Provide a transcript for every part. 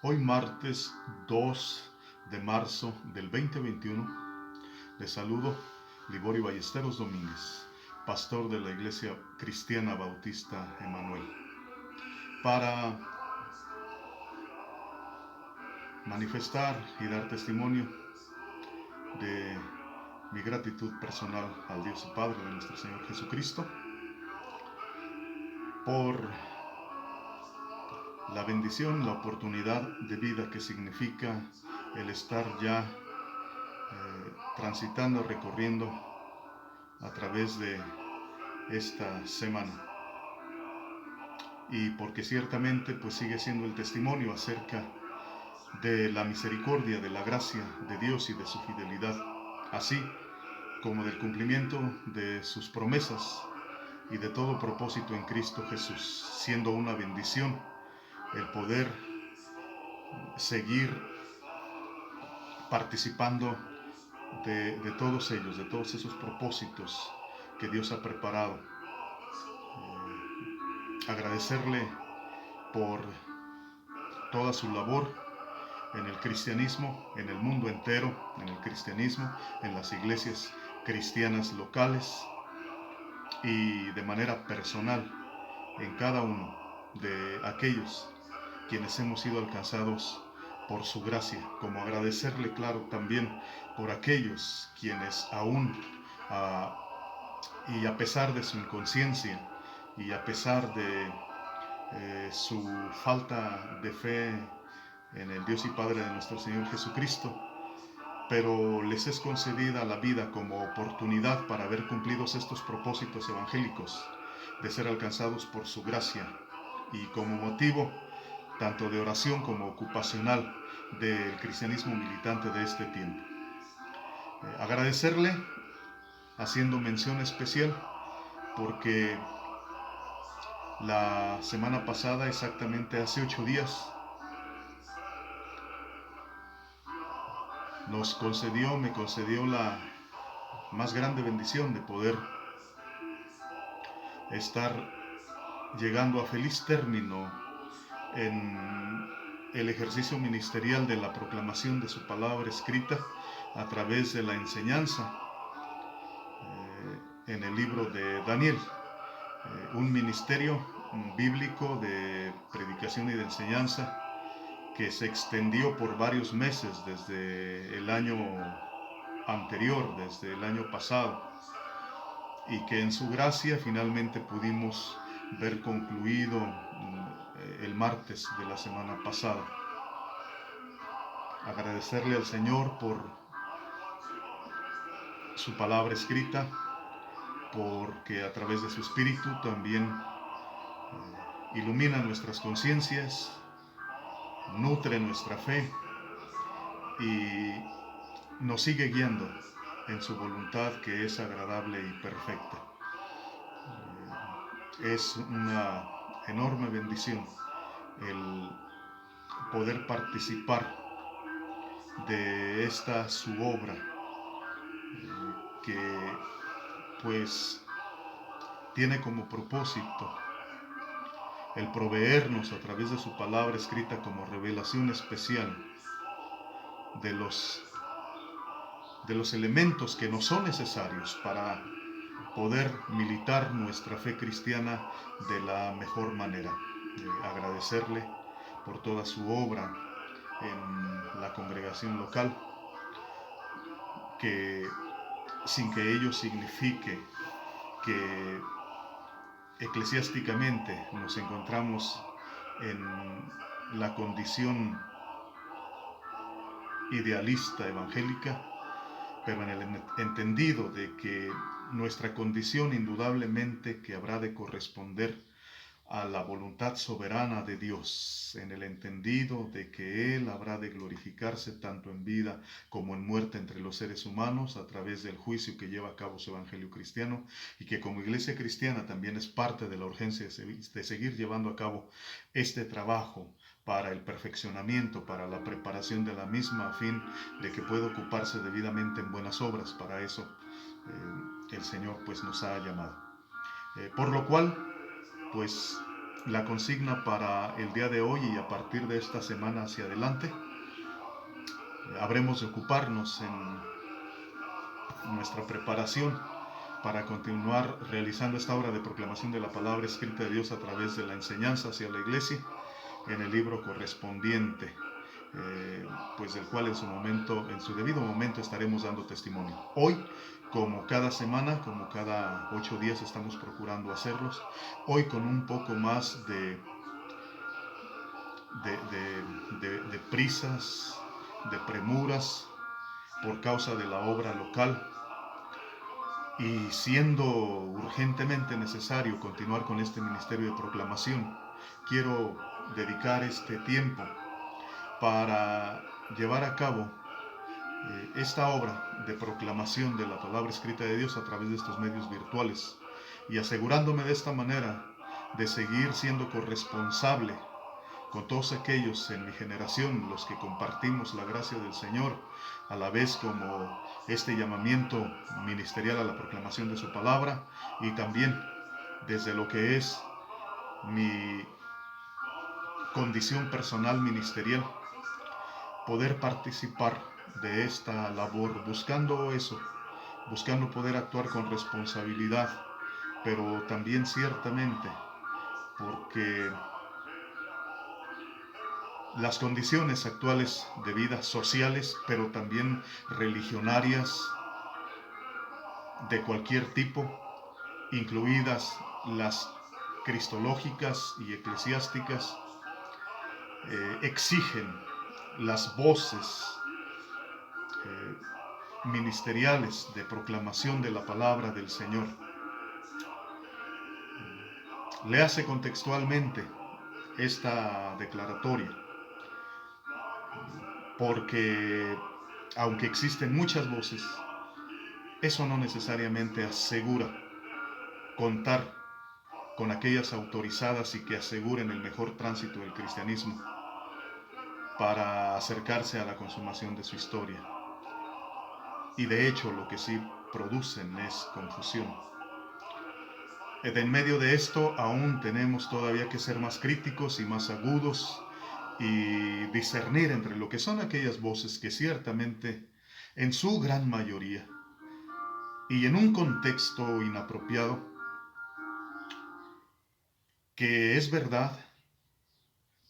Hoy martes 2 de marzo del 2021, les saludo Liborio Ballesteros Domínguez, pastor de la Iglesia Cristiana Bautista Emanuel, para manifestar y dar testimonio de mi gratitud personal al Dios y Padre de nuestro Señor Jesucristo por la bendición, la oportunidad de vida que significa el estar ya transitando, recorriendo a través de esta semana, y porque ciertamente pues sigue siendo el testimonio acerca de la misericordia, de la gracia de Dios y de su fidelidad, así como del cumplimiento de sus promesas y de todo propósito en Cristo Jesús, siendo una bendición el poder seguir participando de todos ellos, de todos esos propósitos que Dios ha preparado. Agradecerle por toda su labor en el cristianismo, en el mundo entero, en el cristianismo, en las iglesias cristianas locales y de manera personal en cada uno de aquellos quienes hemos sido alcanzados por su gracia, como agradecerle, claro, también por aquellos quienes aún y a pesar de su inconsciencia y a pesar de su falta de fe en el Dios y Padre de nuestro Señor Jesucristo, pero les es concedida la vida como oportunidad para ver cumplidos estos propósitos evangélicos, de ser alcanzados por su gracia, y como motivo tanto de oración como ocupacional del cristianismo militante de este tiempo. Agradecerle, haciendo mención especial, porque la semana pasada, exactamente hace 8 días, me concedió la más grande bendición de poder estar llegando a feliz término en el ejercicio ministerial de la proclamación de su palabra escrita a través de la enseñanza en el libro de Daniel, un ministerio bíblico de predicación y de enseñanza que se extendió por varios meses desde el año anterior, desde el año pasado, y que en su gracia finalmente pudimos ver concluido el martes de la semana pasada. Agradecerle al Señor por su palabra escrita, porque a través de su Espíritu también ilumina nuestras conciencias, nutre nuestra fe y nos sigue guiando en su voluntad, que es agradable y perfecta. Es una enorme bendición el poder participar de esta su obra, que pues tiene como propósito el proveernos a través de su palabra escrita como revelación especial de los elementos que nos son necesarios para poder militar nuestra fe cristiana de la mejor manera. Agradecerle por toda su obra en la congregación local, que sin que ello signifique que eclesiásticamente nos encontramos en la condición idealista evangélica, pero en el entendido de que nuestra condición indudablemente que habrá de corresponder a la voluntad soberana de Dios, en el entendido de que Él habrá de glorificarse tanto en vida como en muerte entre los seres humanos a través del juicio que lleva a cabo su evangelio cristiano, y que como iglesia cristiana también es parte de la urgencia de seguir llevando a cabo este trabajo para el perfeccionamiento, para la preparación de la misma, a fin de que pueda ocuparse debidamente en buenas obras. Para eso el Señor pues nos ha llamado. Por lo cual, pues la consigna para el día de hoy y a partir de esta semana hacia adelante, habremos de ocuparnos en nuestra preparación para continuar realizando esta obra de proclamación de la palabra escrita de Dios a través de la enseñanza hacia la iglesia en el libro correspondiente, pues del cual en su debido momento estaremos dando testimonio. Hoy, como cada semana, como cada 8 días estamos procurando hacerlos, hoy con un poco más de prisas, de premuras por causa de la obra local, y siendo urgentemente necesario continuar con este ministerio de proclamación, quiero dedicar este tiempo para llevar a cabo esta obra de proclamación de la palabra escrita de Dios a través de estos medios virtuales, y asegurándome de esta manera de seguir siendo corresponsable con todos aquellos en mi generación, los que compartimos la gracia del Señor, a la vez como este llamamiento ministerial a la proclamación de su palabra, y también desde lo que es mi condición personal ministerial, poder participar de esta labor, buscando eso, buscando poder actuar con responsabilidad, pero también ciertamente porque las condiciones actuales de vida sociales, pero también religionarias de cualquier tipo, incluidas las cristológicas y eclesiásticas, exigen las voces ministeriales de proclamación de la palabra del Señor. Léase contextualmente esta declaratoria, porque aunque existen muchas voces, eso no necesariamente asegura contar con aquellas autorizadas y que aseguren el mejor tránsito del cristianismo para acercarse a la consumación de su historia. Y de hecho lo que sí producen es confusión. En medio de esto aún tenemos todavía que ser más críticos y más agudos y discernir entre lo que son aquellas voces que ciertamente, en su gran mayoría, y en un contexto inapropiado, que es verdad,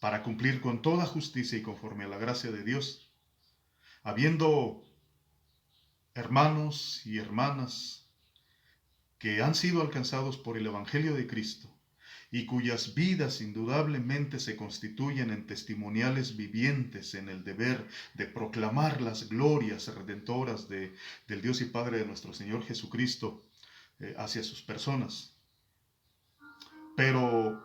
para cumplir con toda justicia y conforme a la gracia de Dios, habiendo hermanos y hermanas que han sido alcanzados por el Evangelio de Cristo y cuyas vidas indudablemente se constituyen en testimoniales vivientes en el deber de proclamar las glorias redentoras del Dios y Padre de nuestro Señor Jesucristo hacia sus personas. Pero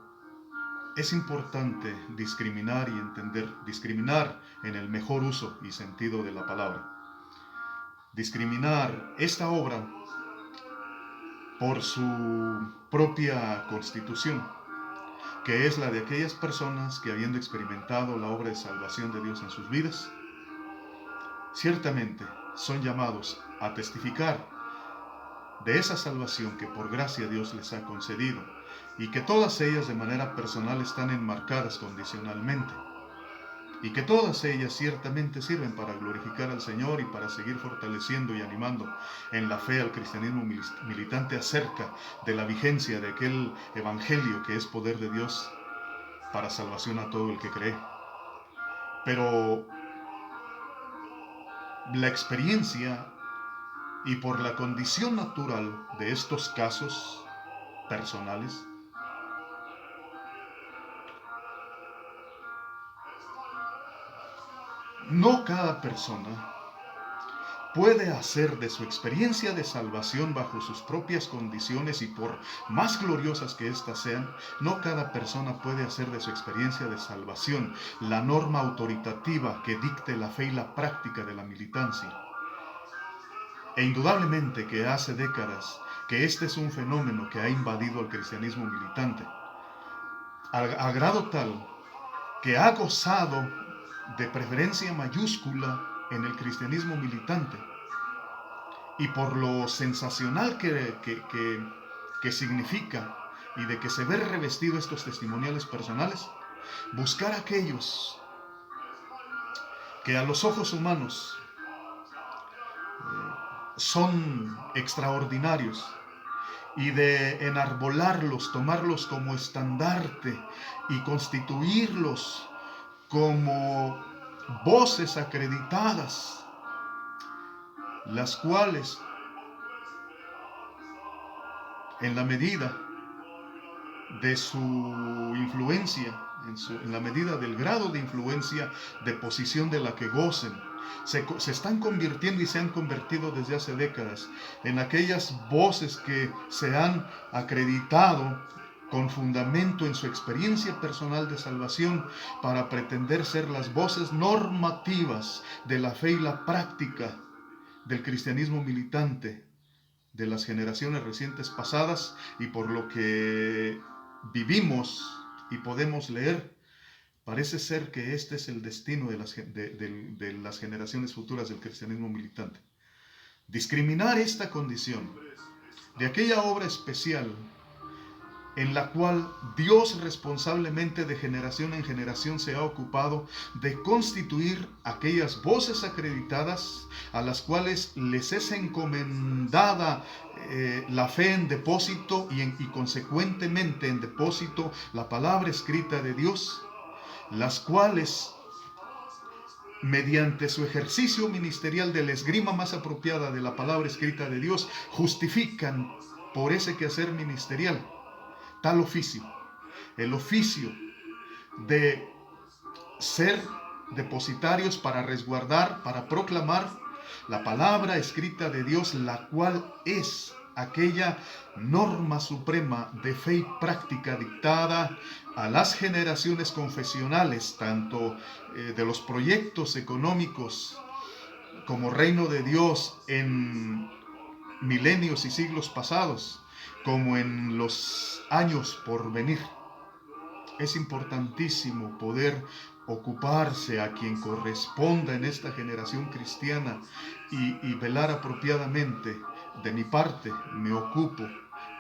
es importante discriminar y entender, discriminar en el mejor uso y sentido de la palabra. Discriminar esta obra por su propia constitución, que es la de aquellas personas que, habiendo experimentado la obra de salvación de Dios en sus vidas, ciertamente son llamados a testificar de esa salvación que por gracia Dios les ha concedido, y que todas ellas de manera personal están enmarcadas condicionalmente, y que todas ellas ciertamente sirven para glorificar al Señor y para seguir fortaleciendo y animando en la fe al cristianismo militante acerca de la vigencia de aquel evangelio que es poder de Dios para salvación a todo el que cree. Pero la experiencia y por la condición natural de estos casos personales, no cada persona puede hacer de su experiencia de salvación bajo sus propias condiciones, y por más gloriosas que éstas sean, no cada persona puede hacer de su experiencia de salvación la norma autoritativa que dicte la fe y la práctica de la militancia. E indudablemente que hace décadas que este es un fenómeno que ha invadido al cristianismo militante, a grado tal que ha gozado de preferencia mayúscula en el cristianismo militante, y por lo sensacional que significa y de que se ve revestido estos testimoniales personales, buscar aquellos que a los ojos humanos son extraordinarios, y de enarbolarlos, tomarlos como estandarte y constituirlos como voces acreditadas, las cuales, en la medida de su influencia, en la medida del grado de influencia, de posición de la que gocen, se están convirtiendo y se han convertido desde hace décadas en aquellas voces que se han acreditado con fundamento en su experiencia personal de salvación para pretender ser las voces normativas de la fe y la práctica del cristianismo militante de las generaciones recientes pasadas, y por lo que vivimos y podemos leer, parece ser que este es el destino de las generaciones futuras del cristianismo militante. Discriminar esta condición de aquella obra especial en la cual Dios responsablemente de generación en generación se ha ocupado de constituir aquellas voces acreditadas a las cuales les es encomendada la fe en depósito y consecuentemente en depósito la palabra escrita de Dios, las cuales, mediante su ejercicio ministerial de la esgrima más apropiada de la palabra escrita de Dios, justifican por ese quehacer ministerial tal oficio, el oficio de ser depositarios para resguardar, para proclamar la palabra escrita de Dios, la cual es aquella norma suprema de fe y práctica dictada a las generaciones confesionales, tanto de los proyectos económicos como reino de Dios en milenios y siglos pasados, como en los años por venir. Es importantísimo poder ocuparse a quien corresponda en esta generación cristiana y velar apropiadamente. De mi parte me ocupo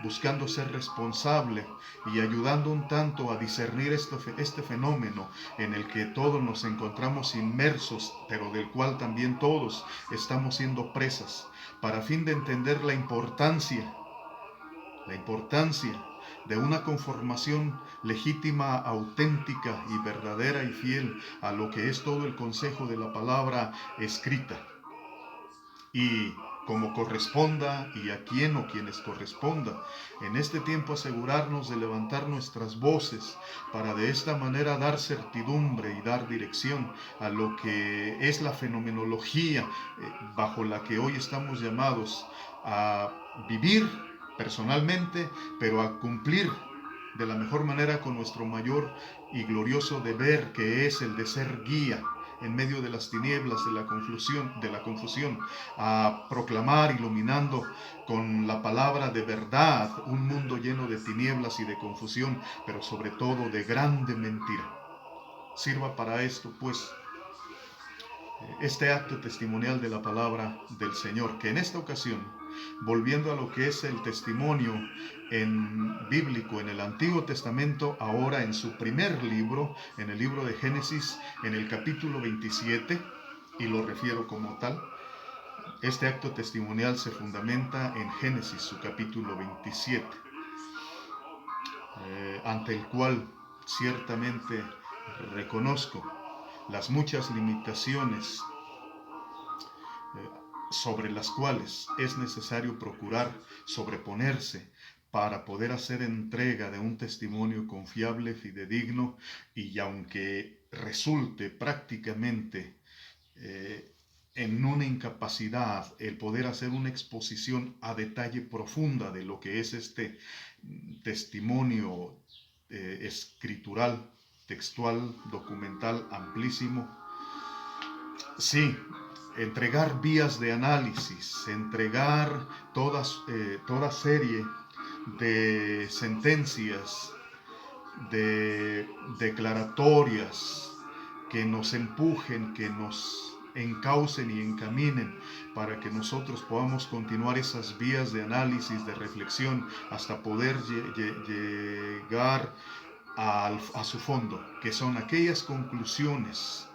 buscando ser responsable y ayudando un tanto a discernir este fenómeno en el que todos nos encontramos inmersos, pero del cual también todos estamos siendo presas, para fin de entender la importancia de una conformación legítima, auténtica y verdadera y fiel a lo que es todo el consejo de la palabra escrita. Y como corresponda y a quien o quienes corresponda, en este tiempo asegurarnos de levantar nuestras voces para de esta manera dar certidumbre y dar dirección a lo que es la fenomenología bajo la que hoy estamos llamados a vivir personalmente, pero a cumplir de la mejor manera con nuestro mayor y glorioso deber, que es el de ser guía en medio de las tinieblas de la confusión, a proclamar iluminando con la palabra de verdad un mundo lleno de tinieblas y de confusión, pero sobre todo de grande mentira. Sirva para esto, pues, este acto testimonial de la palabra del Señor, que en esta ocasión, volviendo a lo que es el testimonio bíblico en el Antiguo Testamento, ahora en su primer libro, en el libro de Génesis, en el capítulo 27, y lo refiero como tal, este acto testimonial se fundamenta en Génesis, su capítulo 27, ante el cual ciertamente reconozco las muchas limitaciones sobre las cuales es necesario procurar sobreponerse para poder hacer entrega de un testimonio confiable, fidedigno, y aunque resulte prácticamente en una incapacidad el poder hacer una exposición a detalle profunda de lo que es este testimonio escritural, textual, documental, amplísimo, sí, entregar vías de análisis, entregar toda serie de sentencias, de declaratorias que nos empujen, que nos encaucen y encaminen para que nosotros podamos continuar esas vías de análisis, de reflexión, hasta poder llegar a su fondo, que son aquellas conclusiones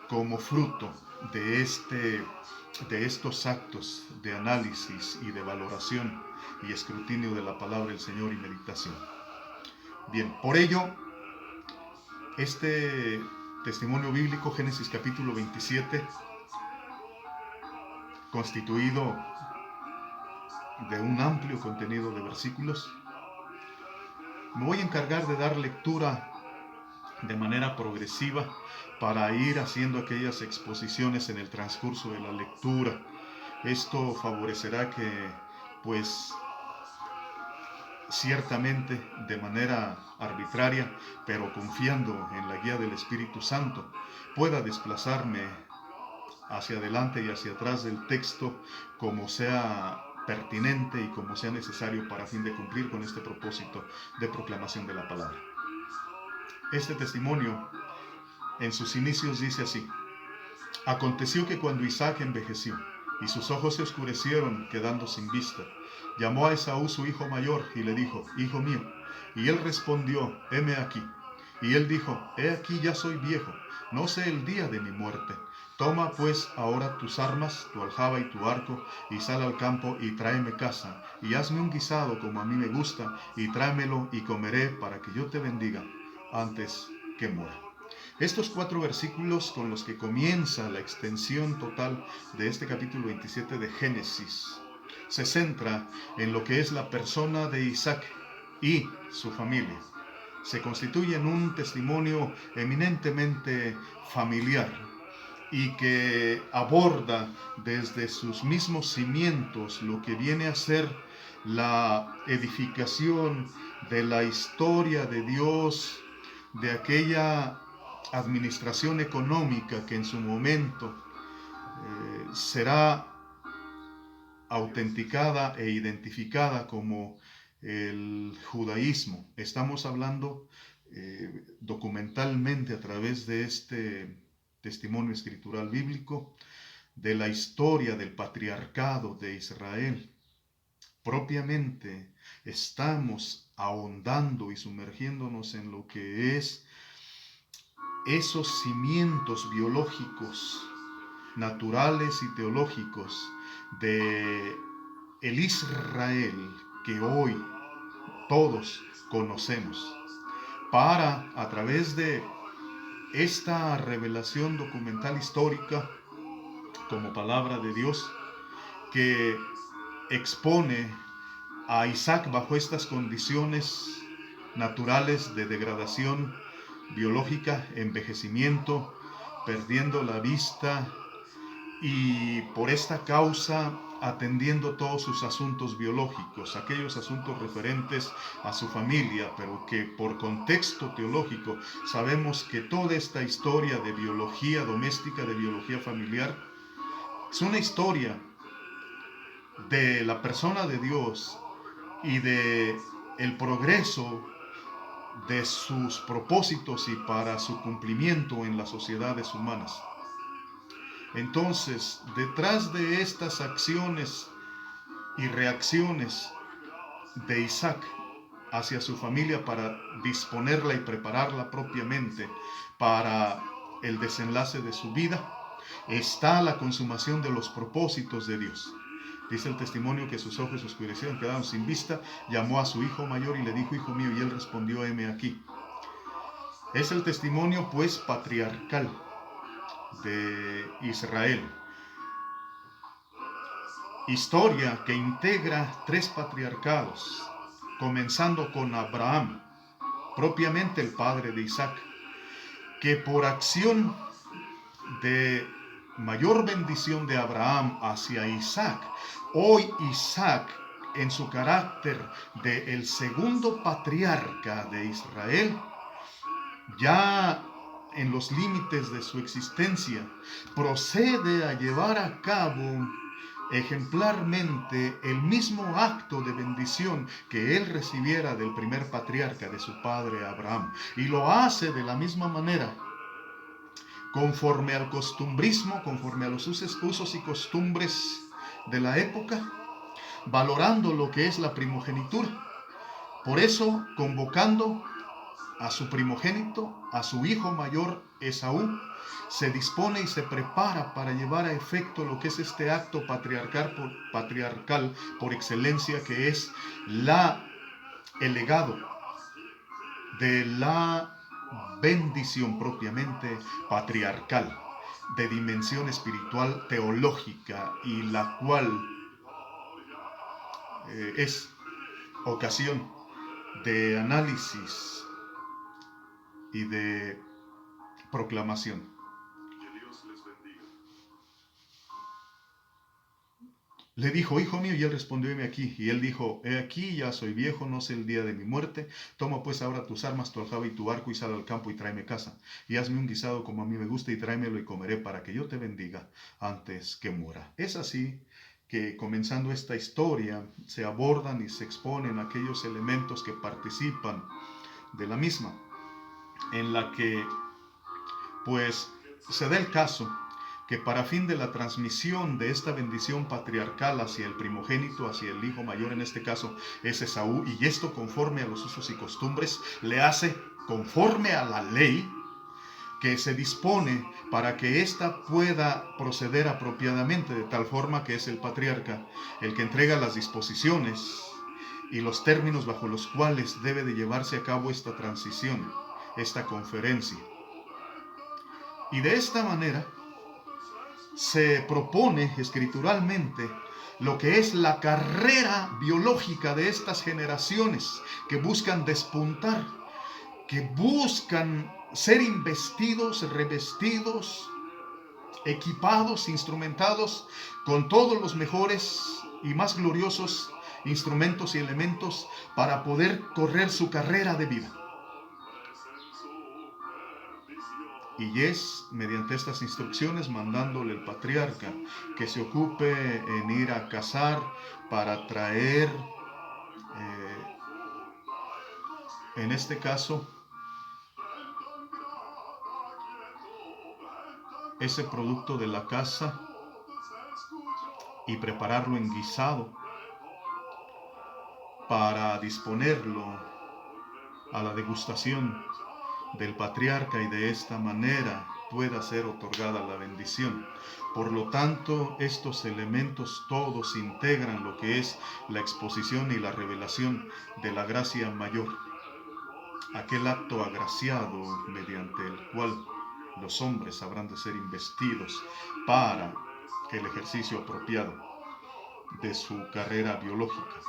como fruto de estos actos de análisis y de valoración y escrutinio de la palabra del Señor y meditación. Bien, por ello, este testimonio bíblico, Génesis capítulo 27, constituido de un amplio contenido de versículos, me voy a encargar de dar lectura de manera progresiva para ir haciendo aquellas exposiciones en el transcurso de la lectura. Esto favorecerá que, pues, ciertamente de manera arbitraria, pero confiando en la guía del Espíritu Santo, pueda desplazarme hacia adelante y hacia atrás del texto como sea pertinente y como sea necesario para fin de cumplir con este propósito de proclamación de la palabra. Este testimonio en sus inicios dice así: aconteció que cuando Isaac envejeció y sus ojos se oscurecieron quedando sin vista, llamó a Esaú su hijo mayor y le dijo: hijo mío. Y él respondió: heme aquí. Y él dijo: he aquí ya soy viejo, no sé el día de mi muerte. Toma pues ahora tus armas, tu aljaba y tu arco, y sal al campo y tráeme caza, y hazme un guisado como a mí me gusta, y tráemelo y comeré para que yo te bendiga antes que muera. Estos 4 versículos con los que comienza la extensión total de este capítulo 27 de Génesis se centra en lo que es la persona de Isaac y su familia. Se constituye en un testimonio eminentemente familiar y que aborda desde sus mismos cimientos lo que viene a ser la edificación de la historia de Dios, de aquella administración económica que en su momento será autenticada e identificada como el judaísmo. Estamos hablando documentalmente a través de este testimonio escritural bíblico de la historia del patriarcado de Israel. Propiamente estamos ahondando y sumergiéndonos en lo que es esos cimientos biológicos, naturales y teológicos de el Israel que hoy todos conocemos, para, a través de esta revelación documental histórica como palabra de Dios, que expone a Isaac bajo estas condiciones naturales de degradación biológica, envejecimiento, perdiendo la vista, y por esta causa atendiendo todos sus asuntos biológicos, aquellos asuntos referentes a su familia, pero que por contexto teológico sabemos que toda esta historia de biología doméstica, de biología familiar, es una historia de la persona de Dios y de el progreso de sus propósitos y para su cumplimiento en las sociedades humanas. Entonces, detrás de estas acciones y reacciones de Isaac hacia su familia para disponerla y prepararla propiamente para el desenlace de su vida, está la consumación de los propósitos de Dios. Dice el testimonio que sus ojos se oscurecieron, quedaron sin vista, llamó a su hijo mayor y le dijo: hijo mío, y él respondió: heme aquí. Es el testimonio pues patriarcal de Israel. Historia que integra 3 patriarcados, comenzando con Abraham, propiamente el padre de Isaac, que por acción de mayor bendición de Abraham hacia Isaac, hoy Isaac, en su carácter de el segundo patriarca de Israel, ya en los límites de su existencia, procede a llevar a cabo ejemplarmente el mismo acto de bendición que él recibiera del primer patriarca, de su padre Abraham, y lo hace de la misma manera conforme al costumbrismo, conforme a los usos y costumbres de la época, valorando lo que es la primogenitura. Por eso, convocando a su primogénito, a su hijo mayor Esaú, se dispone y se prepara para llevar a efecto lo que es este acto patriarcal por excelencia, que es el legado de la bendición propiamente patriarcal, de dimensión espiritual teológica, y la cual es ocasión de análisis y de proclamación. Le dijo: hijo mío, y él respondió: heme aquí. Y él dijo: he aquí, ya soy viejo, no sé el día de mi muerte. Toma pues ahora tus armas, tu aljaba y tu arco, y sal al campo y tráeme caza. Y hazme un guisado como a mí me gusta, y tráemelo y comeré, para que yo te bendiga antes que muera. Es así que, comenzando esta historia, se abordan y se exponen aquellos elementos que participan de la misma, en la que pues se da el caso que, para fin de la transmisión de esta bendición patriarcal hacia el primogénito, hacia el hijo mayor, en este caso es Esaú, y esto conforme a los usos y costumbres, le hace conforme a la ley que se dispone para que ésta pueda proceder apropiadamente, de tal forma que es el patriarca el que entrega las disposiciones y los términos bajo los cuales debe de llevarse a cabo esta transición, esta conferencia. Y de esta manera se propone escrituralmente lo que es la carrera biológica de estas generaciones que buscan despuntar, que buscan ser investidos, revestidos, equipados, instrumentados con todos los mejores y más gloriosos instrumentos y elementos para poder correr su carrera de vida. Y es mediante estas instrucciones, mandándole el patriarca que se ocupe en ir a cazar para traer, en este caso, ese producto de la caza, y prepararlo en guisado para disponerlo a la degustación del patriarca, y de esta manera pueda ser otorgada la bendición. Por lo tanto, estos elementos todos integran lo que es la exposición y la revelación de la gracia mayor, aquel acto agraciado mediante el cual los hombres habrán de ser investidos para el ejercicio apropiado de su carrera biológica,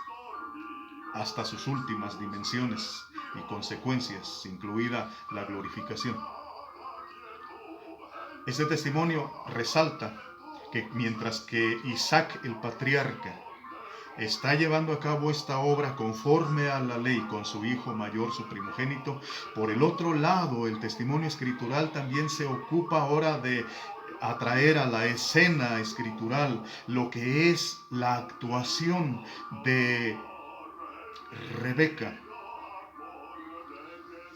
hasta sus últimas dimensiones y consecuencias, incluida la glorificación. Este testimonio resalta que mientras que Isaac el patriarca está llevando a cabo esta obra conforme a la ley con su hijo mayor, su primogénito, por el otro lado, el testimonio escritural también se ocupa ahora de atraer a la escena escritural lo que es la actuación de Rebeca,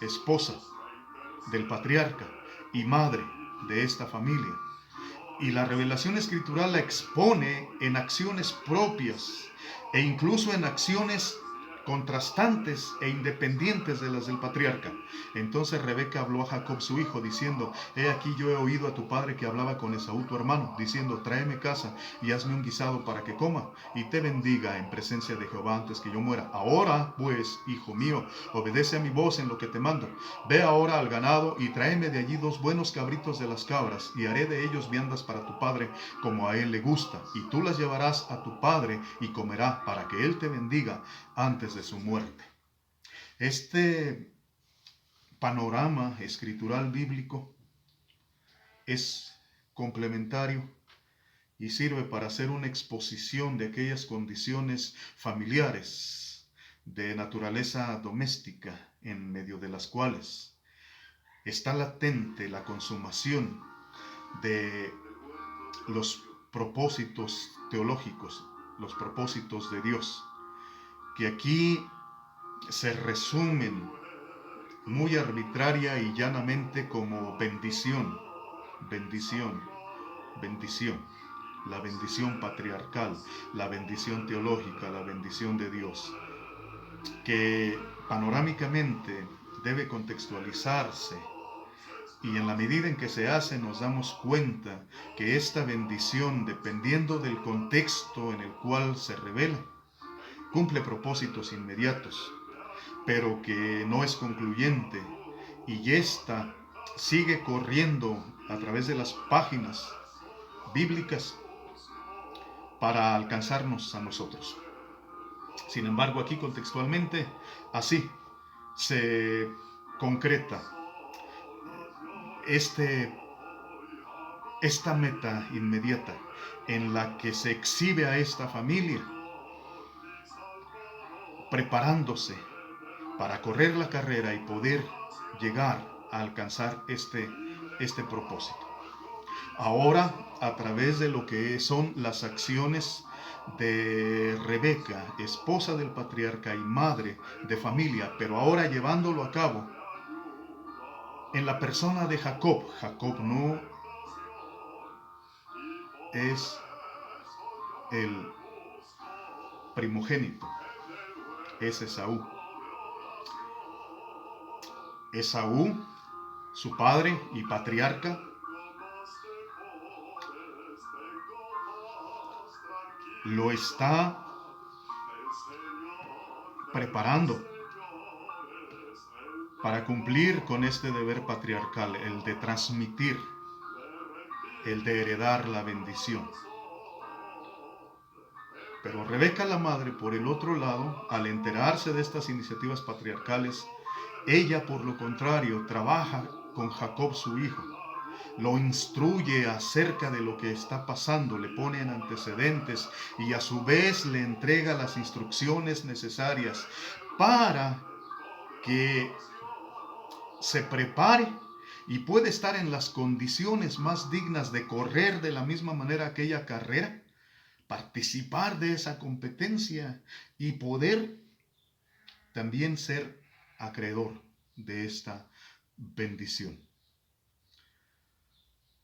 esposa del patriarca y madre de esta familia. Y la revelación escritural la expone en acciones propias e incluso en acciones contrastantes e independientes de las del patriarca. Entonces Rebeca habló a Jacob su hijo, diciendo: he aquí, yo he oído a tu padre que hablaba con Esaú tu hermano, diciendo: tráeme caza y hazme un guisado para que coma y te bendiga en presencia de Jehová antes que yo muera. Ahora pues, hijo mío, obedece a mi voz en lo que te mando. Ve ahora al ganado y tráeme de allí 2 buenos cabritos de las cabras, y haré de ellos viandas para tu padre, como a él le gusta, y tú las llevarás a tu padre y comerá, para que él te bendiga antes de su muerte. Este panorama escritural bíblico es complementario y sirve para hacer una exposición de aquellas condiciones familiares de naturaleza doméstica, en medio de las cuales está latente la consumación de los propósitos teológicos, los propósitos de Dios, que aquí se resumen muy arbitraria y llanamente como bendición, bendición, bendición. La bendición patriarcal, la bendición teológica, la bendición de Dios, que panorámicamente debe contextualizarse, y en la medida en que se hace nos damos cuenta que esta bendición, dependiendo del contexto en el cual se revela, cumple propósitos inmediatos, pero que no es concluyente, y esta sigue corriendo a través de las páginas bíblicas para alcanzarnos a nosotros. Sin embargo, aquí contextualmente, así se concreta esta meta inmediata en la que se exhibe a esta familia preparándose para correr la carrera y poder llegar a alcanzar este propósito. Ahora, a través de lo que son las acciones de Rebeca, esposa del patriarca y madre de familia, pero ahora llevándolo a cabo en la persona de Jacob. Jacob no es el primogénito, es Esaú. Esaú, su padre y patriarca, lo está preparando para cumplir con este deber patriarcal, el de transmitir, el de heredar la bendición. Pero Rebeca la madre, por el otro lado, al enterarse de estas iniciativas patriarcales, ella por lo contrario trabaja con Jacob su hijo, lo instruye acerca de lo que está pasando, le pone en antecedentes y a su vez le entrega las instrucciones necesarias para que se prepare y pueda estar en las condiciones más dignas de correr de la misma manera aquella carrera, participar de esa competencia y poder también ser acreedor de esta bendición.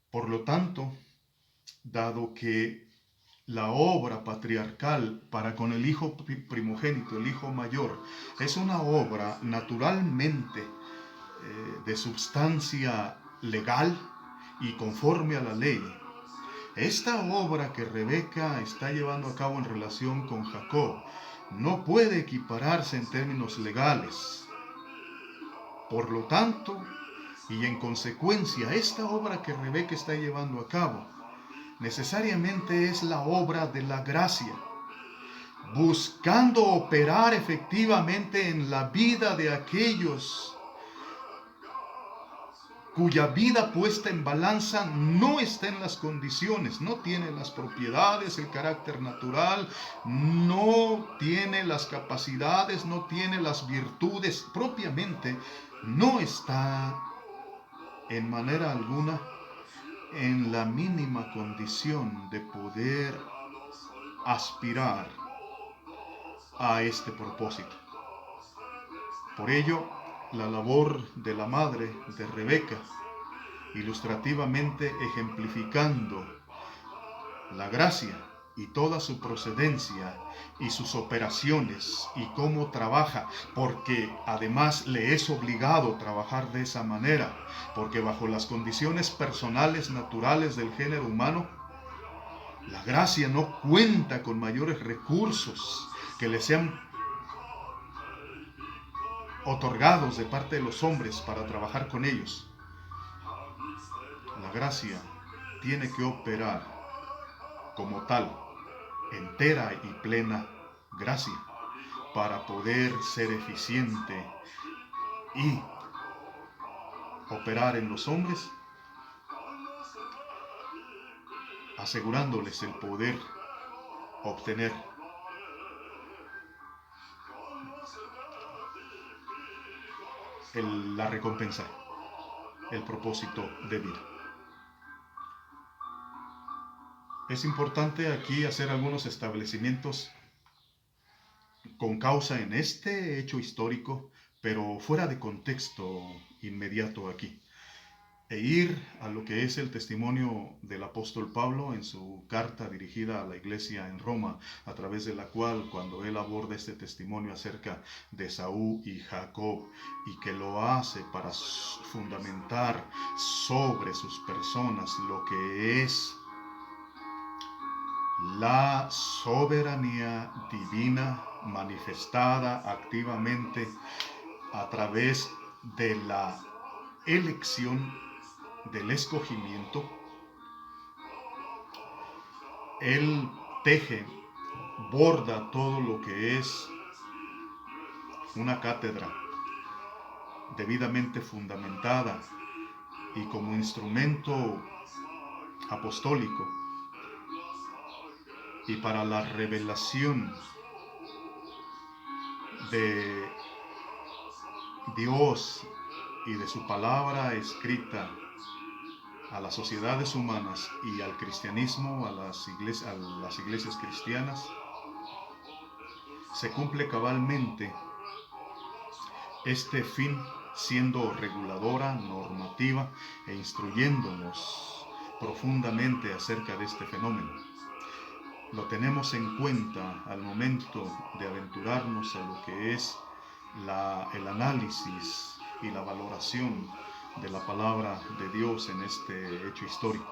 Por lo tanto, dado que la obra patriarcal para con el hijo primogénito, el hijo mayor, es una obra naturalmente de substancia legal y conforme a la ley, esta obra que Rebeca está llevando a cabo en relación con Jacob no puede equipararse en términos legales. Por lo tanto, y en consecuencia, esta obra que Rebeca está llevando a cabo necesariamente es la obra de la gracia, buscando operar efectivamente en la vida de aquellos cuya vida puesta en balanza no está en las condiciones, no tiene las propiedades, el carácter natural, no tiene las capacidades, no tiene las virtudes propiamente, no está en manera alguna en la mínima condición de poder aspirar a este propósito. Por ello, la labor de la madre de Rebeca, ilustrativamente ejemplificando la gracia y toda su procedencia y sus operaciones y cómo trabaja, porque además le es obligado trabajar de esa manera, porque bajo las condiciones personales naturales del género humano, la gracia no cuenta con mayores recursos que le sean otorgados de parte de los hombres para trabajar con ellos. La gracia tiene que operar como tal, entera y plena gracia, para poder ser eficiente y operar en los hombres, asegurándoles el poder obtener la recompensa, el propósito de vida. Es importante aquí hacer algunos establecimientos con causa en este hecho histórico, pero fuera de contexto inmediato aquí. e ir a lo que es el testimonio del apóstol Pablo en su carta dirigida a la iglesia en Roma, a través de la cual, cuando él aborda este testimonio acerca de Esaú y Jacob, y que lo hace para fundamentar sobre sus personas lo que es la soberanía divina manifestada activamente a través de la elección, del escogimiento. Él teje, borda todo lo que es una cátedra debidamente fundamentada y como instrumento apostólico y para la revelación de Dios y de su palabra escrita a las sociedades humanas y al cristianismo, a las iglesias cristianas, se cumple cabalmente este fin, siendo reguladora, normativa e instruyéndonos profundamente acerca de este fenómeno. Lo tenemos en cuenta al momento de aventurarnos a lo que es el análisis y la valoración de la palabra de Dios en este hecho histórico.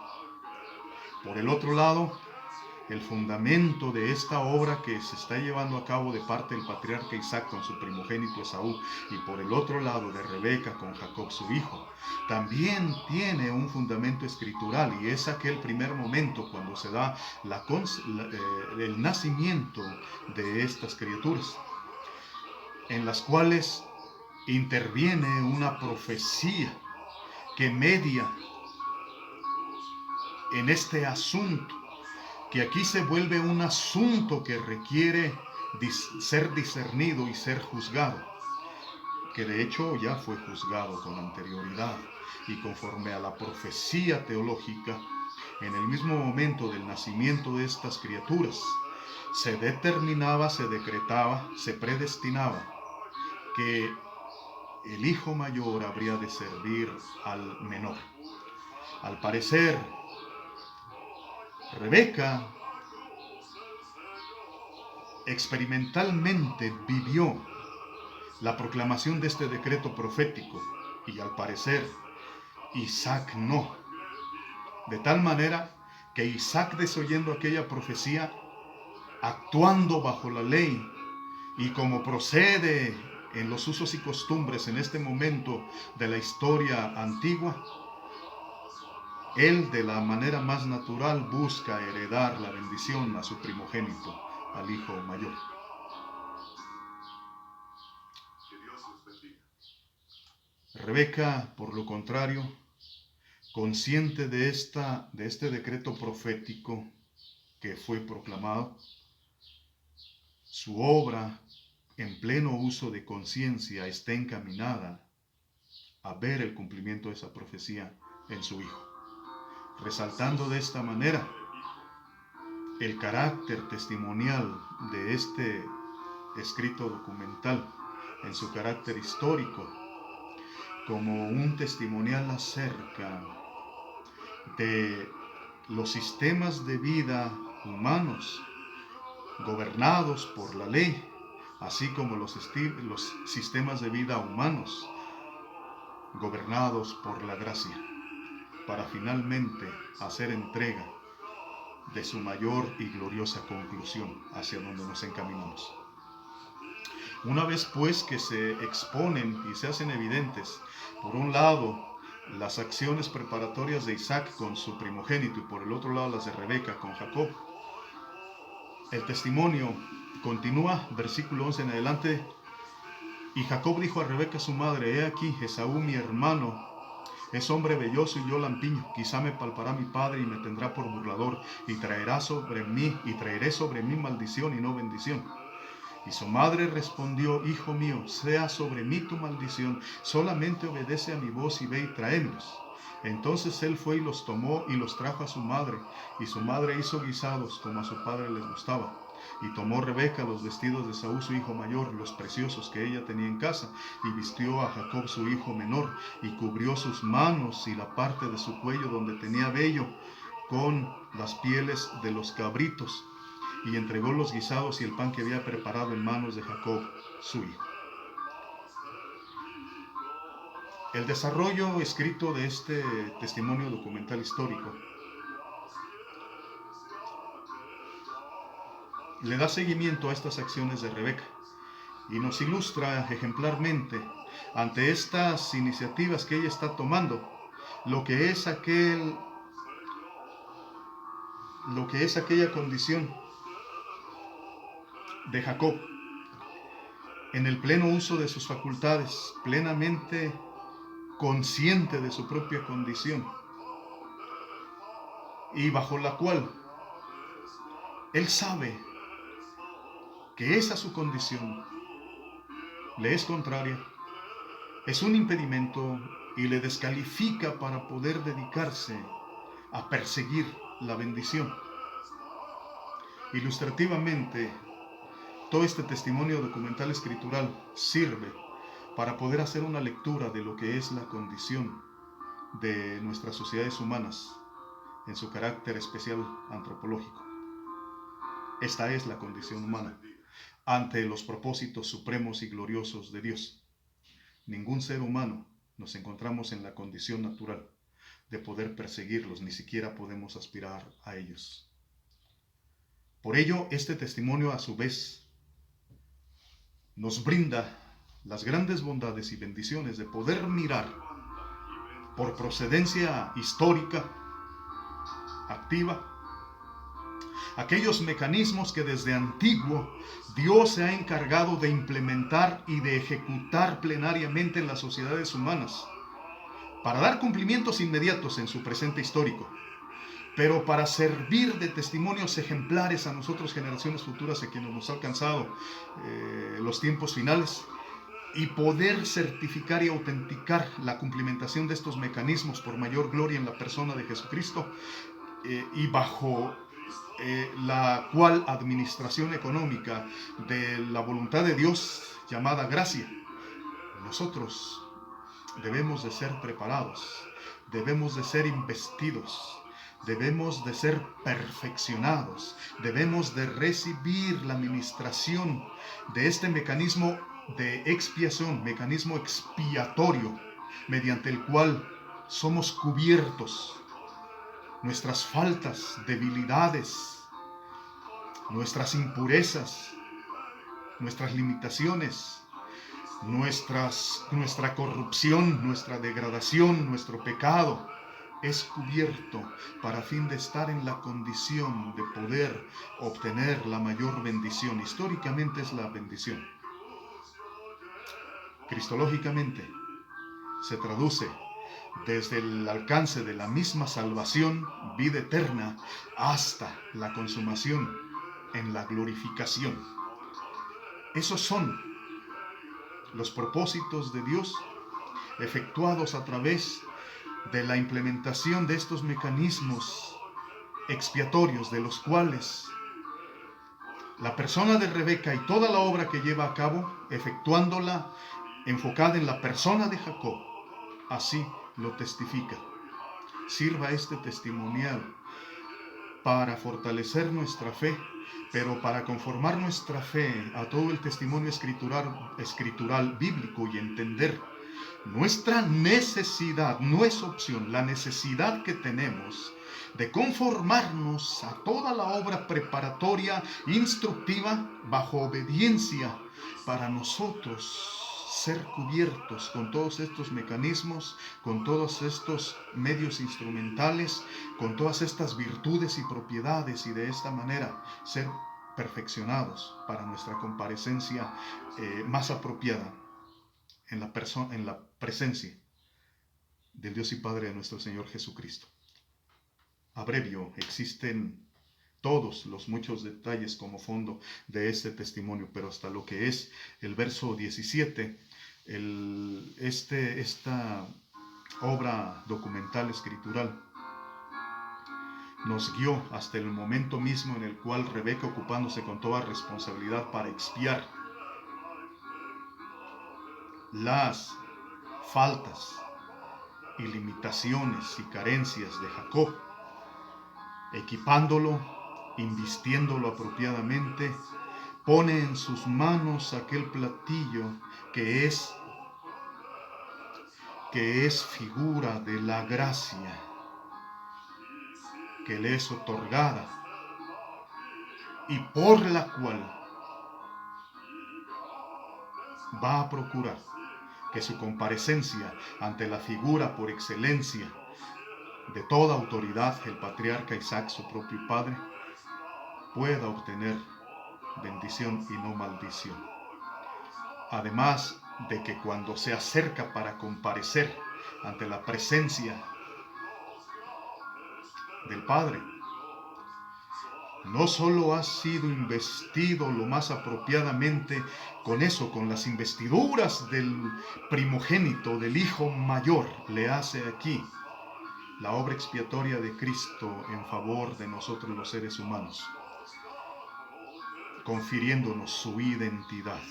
Por el otro lado, el fundamento de esta obra que se está llevando a cabo de parte del patriarca Isaac con su primogénito Esaú, y por el otro lado de Rebeca con Jacob su hijo, también tiene un fundamento escritural, y es aquel primer momento cuando se da el nacimiento de estas criaturas, en las cuales interviene una profecía que media en este asunto, que aquí se vuelve un asunto que requiere ser discernido y ser juzgado, que de hecho ya fue juzgado con anterioridad, y conforme a la profecía teológica, en el mismo momento del nacimiento de estas criaturas, se determinaba, se decretaba, se predestinaba que el hijo mayor habría de servir al menor. Al parecer, Rebeca experimentalmente vivió la proclamación de este decreto profético, y al parecer Isaac no. De tal manera que Isaac, desoyendo aquella profecía, actuando bajo la ley y como procede en los usos y costumbres en este momento de la historia antigua, él de la manera más natural busca heredar la bendición a su primogénito, al hijo mayor. Rebeca, por lo contrario, consciente de este decreto profético que fue proclamado, su obra en pleno uso de conciencia está encaminada a ver el cumplimiento de esa profecía en su hijo, resaltando de esta manera el carácter testimonial de este escrito documental en su carácter histórico, como un testimonial acerca de los sistemas de vida humanos gobernados por la ley, así como los sistemas de vida humanos gobernados por la gracia, para finalmente hacer entrega de su mayor y gloriosa conclusión hacia donde nos encaminamos. Una vez pues que se exponen y se hacen evidentes, por un lado, las acciones preparatorias de Isaac con su primogénito y por el otro lado las de Rebeca con Jacob, el testimonio continúa, versículo 11 en adelante. Y Jacob dijo a Rebeca su madre: he aquí, Esaú mi hermano es hombre velloso y yo lampiño. Quizá me palpará mi padre y me tendrá por burlador, y traeré sobre mí maldición y no bendición. Y su madre respondió: hijo mío, sea sobre mí tu maldición, solamente obedece a mi voz y ve y tráemelos. Entonces él fue y los tomó y los trajo a su madre, y su madre hizo guisados como a su padre les gustaba. Y tomó Rebeca los vestidos de Saúl su hijo mayor, los preciosos que ella tenía en casa, y vistió a Jacob su hijo menor, y cubrió sus manos y la parte de su cuello donde tenía vello con las pieles de los cabritos, y entregó los guisados y el pan que había preparado en manos de Jacob su hijo. El desarrollo escrito de este testimonio documental histórico le da seguimiento a estas acciones de Rebeca y nos ilustra ejemplarmente ante estas iniciativas que ella está tomando lo que es aquella condición de Jacob en el pleno uso de sus facultades, plenamente consciente de su propia condición y bajo la cual él sabe que esa su condición le es contraria, es un impedimento y le descalifica para poder dedicarse a perseguir la bendición. Ilustrativamente, todo este testimonio documental escritural sirve para poder hacer una lectura de lo que es la condición de nuestras sociedades humanas en su carácter especial antropológico. Esta es la condición humana ante los propósitos supremos y gloriosos de Dios. Ningún ser humano nos encontramos en la condición natural de poder perseguirlos, ni siquiera podemos aspirar a ellos. Por ello, este testimonio a su vez nos brinda las grandes bondades y bendiciones de poder mirar por procedencia histórica, activa, aquellos mecanismos que desde antiguo Dios se ha encargado de implementar y de ejecutar plenariamente en las sociedades humanas, para dar cumplimientos inmediatos en su presente histórico, pero para servir de testimonios ejemplares a nosotros, generaciones futuras, a quienes nos ha alcanzado los tiempos finales, y poder certificar y autenticar la cumplimentación de estos mecanismos por mayor gloria en la persona de Jesucristo, y bajo la cual administración económica de la voluntad de Dios llamada gracia. Nosotros debemos de ser preparados, debemos de ser investidos, debemos de ser perfeccionados, debemos de recibir la administración de este mecanismo de expiación, mecanismo expiatorio, mediante el cual somos cubiertos nuestras faltas, debilidades, nuestras impurezas, nuestras limitaciones, nuestra corrupción, nuestra degradación, nuestro pecado es cubierto para fin de estar en la condición de poder obtener la mayor bendición. Históricamente es la bendición. Cristológicamente se traduce desde el alcance de la misma salvación, vida eterna, hasta la consumación en la glorificación. Esos son los propósitos de Dios efectuados a través de la implementación de estos mecanismos expiatorios, de los cuales la persona de Rebeca y toda la obra que lleva a cabo, efectuándola enfocada en la persona de Jacob, así lo testifica. Sirva este testimonial para fortalecer nuestra fe, pero para conformar nuestra fe a todo el testimonio escritural bíblico y entender nuestra necesidad, no es opción, la necesidad que tenemos de conformarnos a toda la obra preparatoria, instructiva, bajo obediencia, para nosotros ser cubiertos con todos estos mecanismos, con todos estos medios instrumentales, con todas estas virtudes y propiedades, y de esta manera ser perfeccionados para nuestra comparecencia más apropiada en la presencia del Dios y Padre de nuestro Señor Jesucristo. Abrevio, existen todos los muchos detalles como fondo de este testimonio, pero hasta lo que es el verso 17, esta obra documental escritural nos guió hasta el momento mismo en el cual Rebeca, ocupándose con toda responsabilidad para expiar las faltas y limitaciones y carencias de Jacob, equipándolo, invistiéndolo apropiadamente, pone en sus manos aquel platillo que es figura de la gracia que le es otorgada y por la cual va a procurar que su comparecencia ante la figura por excelencia de toda autoridad, el patriarca Isaac, su propio padre, pueda obtener bendición y no maldición. Además de que cuando se acerca para comparecer ante la presencia del Padre, no solo ha sido investido lo más apropiadamente con eso, con las investiduras del primogénito, del hijo mayor, le hace aquí la obra expiatoria de Cristo en favor de nosotros los seres humanos, confiriéndonos su identidad.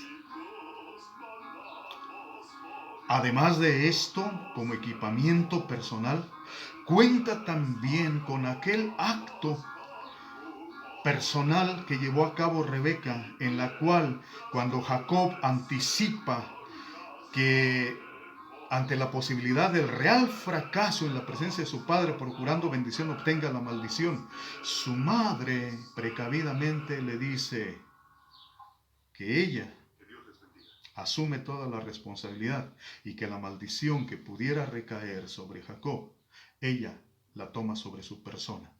Además de esto, como equipamiento personal, cuenta también con aquel acto personal que llevó a cabo Rebeca, en la cual cuando Jacob anticipa que ante la posibilidad del real fracaso en la presencia de su padre, procurando bendición, obtenga la maldición, su madre precavidamente le dice que ella asume toda la responsabilidad y que la maldición que pudiera recaer sobre Jacob, ella la toma sobre su persona.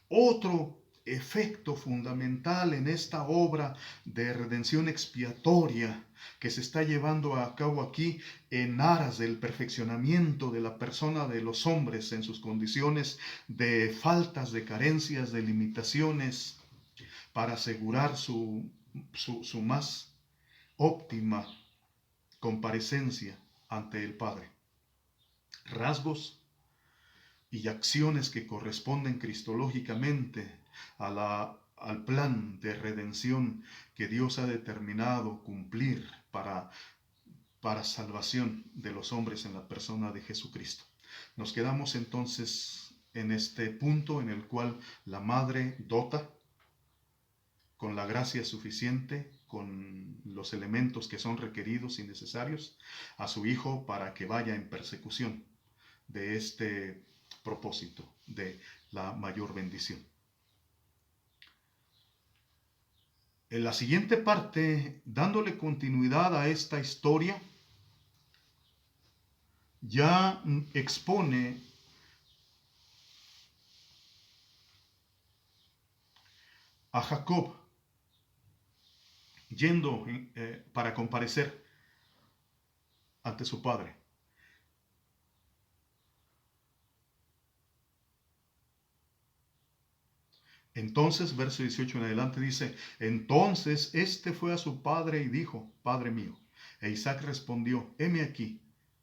Otro efecto fundamental en esta obra de redención expiatoria que se está llevando a cabo aquí en aras del perfeccionamiento de la persona de los hombres en sus condiciones de faltas, de carencias, de limitaciones, para asegurar su más óptima comparecencia ante el Padre. Rasgos y acciones que corresponden cristológicamente al plan de redención que Dios ha determinado cumplir para salvación de los hombres en la persona de Jesucristo. Nos quedamos entonces en este punto en el cual la madre dota con la gracia suficiente, con los elementos que son requeridos y necesarios a su hijo para que vaya en persecución de este propósito de la mayor bendición. En la siguiente parte, dándole continuidad a esta historia, ya expone a Jacob yendo para comparecer ante su padre. Entonces, verso 18 en adelante dice, entonces este fue a su padre y dijo, Padre mío. E Isaac respondió, heme aquí,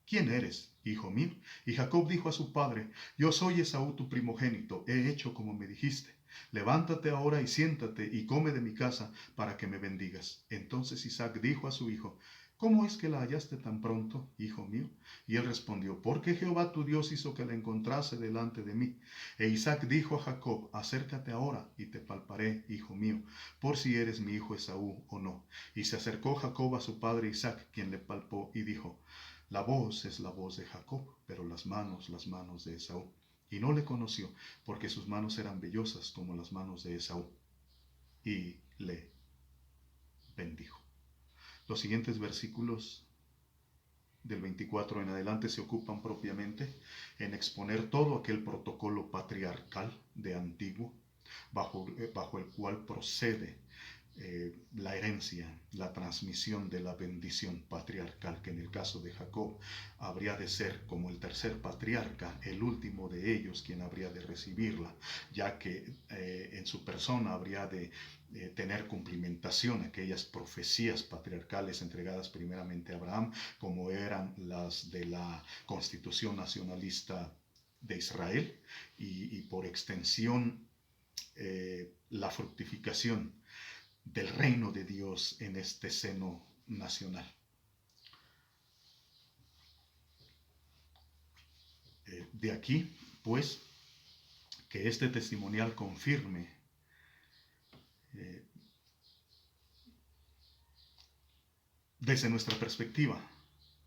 ¿quién eres, hijo mío? Y Jacob dijo a su padre, yo soy Esaú tu primogénito, he hecho como me dijiste. Levántate ahora y siéntate y come de mi casa para que me bendigas. Entonces Isaac dijo a su hijo, ¿cómo es que la hallaste tan pronto, hijo mío? Y él respondió, porque Jehová tu Dios hizo que la encontrase delante de mí. E Isaac dijo a Jacob, acércate ahora y te palparé, hijo mío, por si eres mi hijo Esaú o no. Y se acercó Jacob a su padre Isaac, quien le palpó y dijo, la voz es la voz de Jacob, pero las manos de Esaú. Y no le conoció, porque sus manos eran vellosas como las manos de Esaú. Y le bendijo. Los siguientes versículos del 24 en adelante se ocupan propiamente en exponer todo aquel protocolo patriarcal de antiguo, bajo el cual procede la herencia, la transmisión de la bendición patriarcal, que en el caso de Jacob habría de ser como el tercer patriarca, el último de ellos quien habría de recibirla, ya que en su persona habría de tener cumplimentación aquellas profecías patriarcales entregadas primeramente a Abraham, como eran las de la Constitución Nacionalista de Israel, y por extensión la fructificación del reino de Dios en este seno nacional. De aquí, pues, que este testimonial confirme desde nuestra perspectiva